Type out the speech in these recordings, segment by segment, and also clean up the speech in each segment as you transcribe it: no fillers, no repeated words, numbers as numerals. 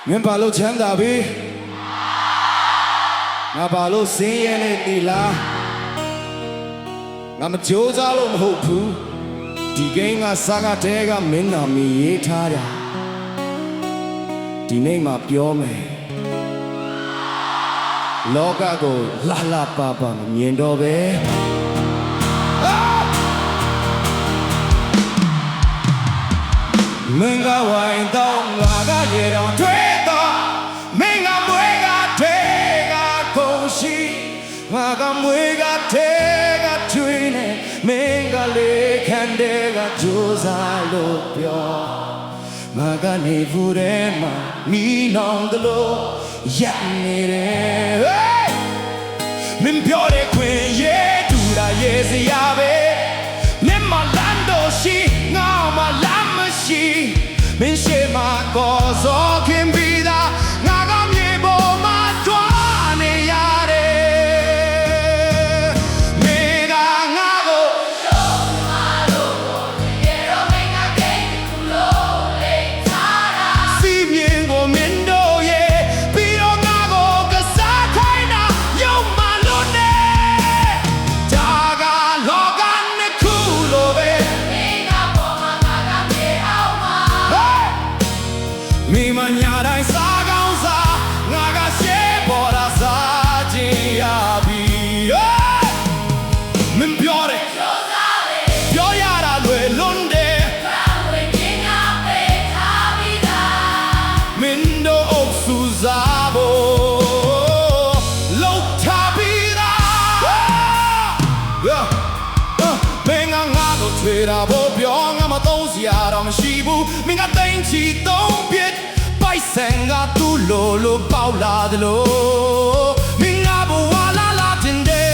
မင်းဘာလို့ချမ်းသာပြီငါဘာလို့စင်းရဲနေနေလားငါမကြိုးစားလို့မဟုတ်ဘူးဒီကိန်းကစားကတဲကမင်းနာမည်ရေးထားတာဒီနေ့မှပြောမယ်လောကကိုလှလှပပမမြင်တော့ပဲမင်းကဝိုင်းတော့ငါကရေတော်ထွေးတော့မင်းကမွေးကထွေးကကုန်ရှိငါကမွေးကထဲကထွေးနေမင်းကလေးခံတဲ့ကကြိုးစားလို့ပြောငါကနေဘူးထဲမှာမိနောင်တလို့ရက်နေတယ်မင်းပြောတဲ့ခွင်ရဲ့တူတာရဲ့စရာပဲမင်းမလန်းတော့ရှိငါမလန်းမရှိမင်းရှိမှကောစောခင်ပြီးသားငါကမြေပေါ်မှာတွားနေရတယ်မင်းကငါကိုရှုံးမလို့ရေရောမင်းကကိန်းတစ်ခုလုံးလိမ့်ထားတာစီမြင်ကိုမင်းတို့ရဲ့ပြီးတော့ငါကိုကစားခိုင်းတာယုံမှလို့နေဒါကလောကနှစ်ခုလိုပဲမင်းကပေါ်မှာငါကမြေအောင်မှာမိမညာတိုင်းစားကောင်းစားငါကရှေ့ပေါ်တာစားချင်ရပြီမင်းပြောတယ်ပြောရတာလွယ်လွန်းတယ်မင်းတို့အုပ်စုစားဖို့လောက်ထားပြီးသားမင်းကငါတို့ထွေတာဖို့ပြောငါမသုံးစရာတော့မရှိဘူးမင်းကတိမ်ချီသုံးပြစ်ပိုက်ဆံကသူ့လိုပေါက်လာတယ်လို့မင်းကဘဝလာလာတင်တယ်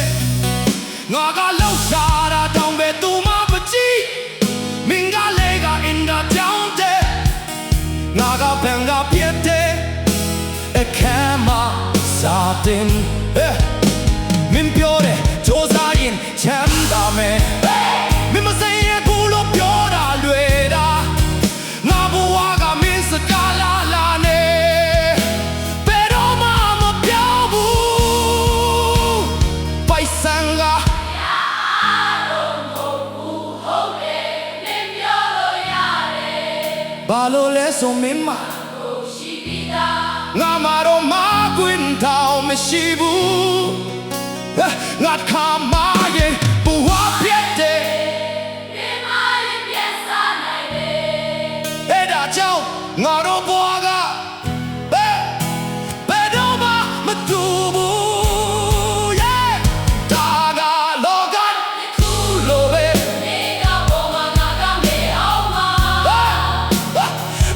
ငါကလောက်ရှာတာတောင်းပဲသူမပကြည့်မင်းကလေးကအင်တာတောင်းတယ်ငါကဘန်ကပြတ်တယ်အခမ်းမှာစာတင်မင်းပြောတယ်ကြိုးစားရင်ချမ်းသာမယ်မင်းမစိမ်းရဘူးလို့ပြောတာလွယ်တာငါဘဝကမင်းစကားလာနေဘယ်တော့မှမပြောဘူးပိုက်ဆံကဘာလို့လဲဆိုမင်းမငါမတော့မကွင်းတောင်မရှိဘူးငါခါမရဲ့ဘဝပြတ်တယ်အဲ့ဒါကြောင့်ငါတို့ဘဝကဘယ်တော့မှမတူဘူးဒါကလောကခုလိုပဲ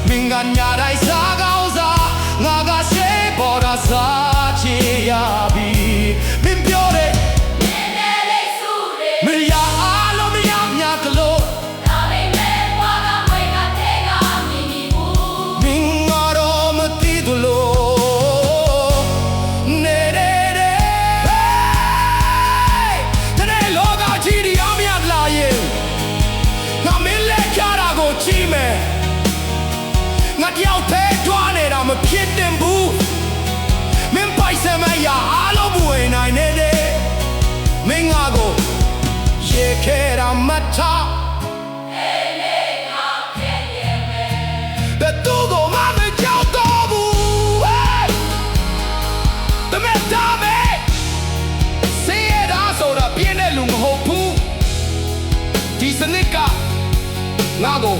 မင်းကညာတိုင်းစားကောင်းစားငါကရှေ့ပေါ်တာစားချင်ရပြီမင်းပြောတယ်မရအားလို့မရမြတ်ကလို့မင်းကတော့မသိသလိုနေတယ်တဲ့လောကကြီးဒီအမြတ်လာရင်ငါမင်းလက်ချတာကိုကြည့်မယ်ငါတယောက်တည်းတွားနေတာမဖြစ်တင်ဘူးမင်းပိုက်စံမရအားလုံးမဝင်နိုင်နဲ့မင်းငါကိုရေခဲတာမထားတဲ့သူကိုမမကြောက်တော့ဘူးတမဲတာမဲစေရတာဆိုတာပြင်းတဲ့လူမဟုတ်ဘူးဒီစနစ်ကငါကို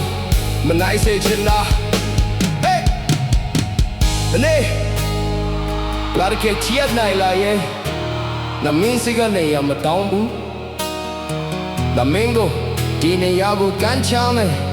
မနိုင်စေချင်တာNee, laat ik het hier naar je. Na mensen gaan je met down boe. Na mingo, die ne jago kan chane.